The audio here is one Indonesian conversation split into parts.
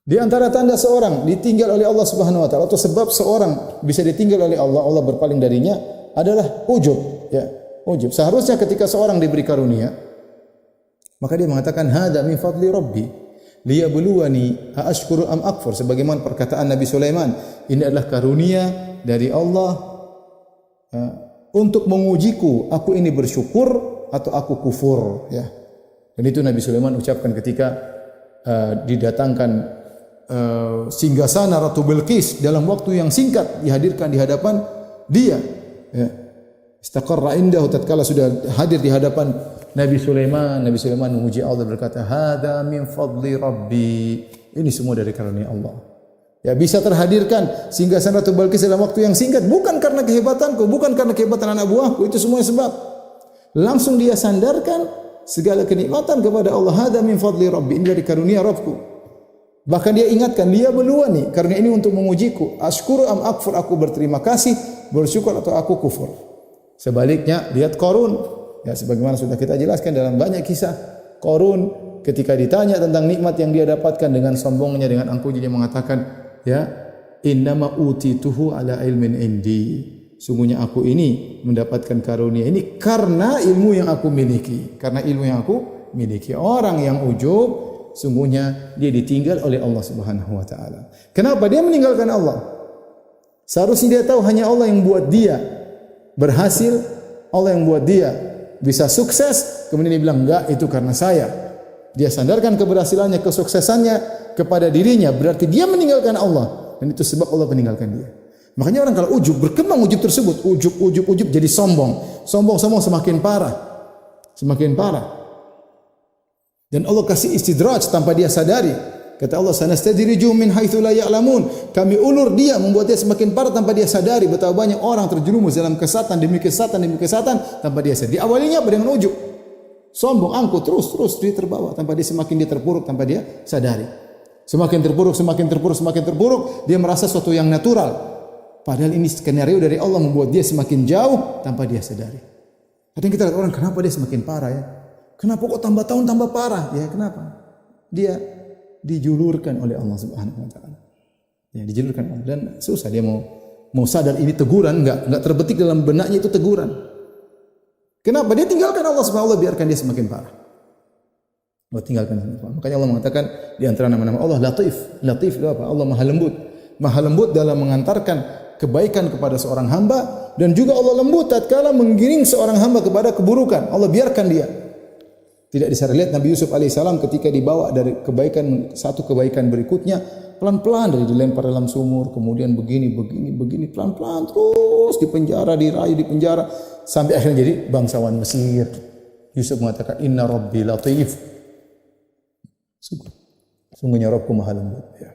Di antara tanda seorang ditinggal oleh Allah Subhanahu wa taala atau sebab seorang bisa ditinggal oleh Allah, Allah berpaling darinya adalah ujub, ya. Ujub. Seharusnya ketika seorang diberi karunia, maka dia mengatakan hadza min fadli rabbi liyabluwani aashkuru am akfur, sebagaimana perkataan Nabi Sulaiman, ini adalah karunia dari Allah untuk mengujiku, aku ini bersyukur atau aku kufur, ya. Dan itu Nabi Sulaiman ucapkan ketika didatangkan singgasana Ratu Bilqis dalam waktu yang singkat dihadirkan di hadapan dia, ya. Istaqarra indahu, tatkala sudah hadir di hadapan Nabi Sulaiman memuji Allah, berkata hadza min fadli rabbi, ini semua dari karunia Allah. Ya, bisa terhadirkan singgasana Ratu Bilqis dalam waktu yang singkat bukan karena kehebatanku, bukan karena kehebatan anak buahku, itu semua sebab. Langsung dia sandarkan segala kenikmatan kepada Allah, hadza min fadli rabbi, ini dari karunia Rabbku. Bahkan dia ingatkan, dia beluani, karena ini untuk mengujiku. Ashkuru am akfur, aku berterima kasih, bersyukur atau aku kufur. Sebaliknya, lihat Qarun. Ya, sebagaimana sudah kita jelaskan dalam banyak kisah. Qarun ketika ditanya tentang nikmat yang dia dapatkan dengan sombongnya, dengan angkuhnya, dia mengatakan, ya, innama utituhu ala ilmin indi. Sungguhnya aku ini mendapatkan karunia ini karena ilmu yang aku miliki. Karena ilmu yang aku miliki. Orang yang ujub, sungguhnya dia ditinggal oleh Allah Subhanahu wa taala. Kenapa dia meninggalkan Allah? Seharusnya dia tahu hanya Allah yang buat dia berhasil, Allah yang buat dia bisa sukses, kemudian dia bilang enggak, itu karena saya. Dia sandarkan keberhasilannya, kesuksesannya kepada dirinya, berarti dia meninggalkan Allah, dan itu sebab Allah meninggalkan dia. Makanya orang kalau ujub, berkembang ujub tersebut, ujub jadi sombong. Sombong semakin parah. Semakin parah. Dan Allah kasih istidraj tanpa dia sadari. Kata Allah, sanastadrijuhum min haitsu la ya'lamun. Kami ulur dia, membuat dia semakin parah tanpa dia sadari. Betapa banyak orang terjerumus dalam kesatan demi kesatan tanpa dia sadari. Awalnya apa? Dengan ujub. Sombong, angkuh, terus dia terbawa tanpa dia, semakin dia terpuruk tanpa dia sadari. Semakin terpuruk, dia merasa sesuatu yang natural. Padahal ini skenario dari Allah membuat dia semakin jauh tanpa dia sadari. Kadang kita lihat orang, kenapa dia semakin parah, ya? Kenapa kok tambah tahun tambah parah? Ya, kenapa? Dia dijulurkan oleh Allah Subhanahu wa taala. Ya, dijulurkan, dan susah dia mau sadar ini teguran, enggak terbetik dalam benaknya itu teguran. Kenapa? Dia tinggalkan Allah Subhanahu wa taala, biarkan dia semakin parah. Allah tinggalkan. Makanya Allah mengatakan di antara nama-nama Allah Latif. Latif itu apa? Allah Maha Lembut. Maha lembut dalam mengantarkan kebaikan kepada seorang hamba, dan juga Allah lembut tatkala menggiring seorang hamba kepada keburukan. Allah biarkan dia. Tidak bisa lihat Nabi Yusuf alaihissalam ketika dibawa dari kebaikan satu kebaikan berikutnya, pelan-pelan dari dilempar dalam sumur, kemudian begini pelan-pelan terus dirayu di penjara sampai akhirnya jadi bangsawan Mesir. Yusuf mengatakan inna rabbi latif. Sungguhnya Rabbku Maha lembut, ya.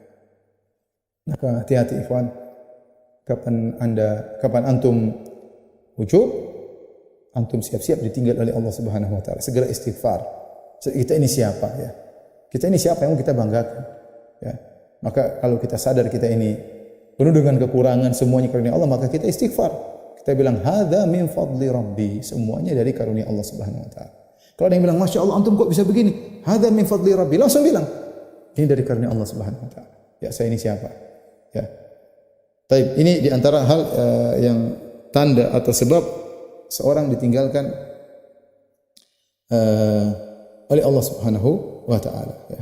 Maka hati-hati ikhwan, kapan antum ujub, antum siap-siap ditinggal oleh Allah Subhanahu wa taala. Segera istighfar. Kita ini siapa, ya? Kita ini siapa yang kita banggakan, ya? Maka kalau kita sadar kita ini penuh dengan kekurangan, semuanya karunia Allah, maka kita istighfar. Kita bilang hadza min fadli rabbi, semuanya dari karunia Allah Subhanahu wa taala. Kalau ada yang bilang masya Allah antum kok bisa begini, hadza min fadli rabbi, langsung bilang ini dari karunia Allah Subhanahu wa taala. Ya, saya ini siapa? Ya. Taib, ini di antara hal yang tanda atau sebab seorang ditinggalkan oleh Allah Subhanahu wa taala, ya.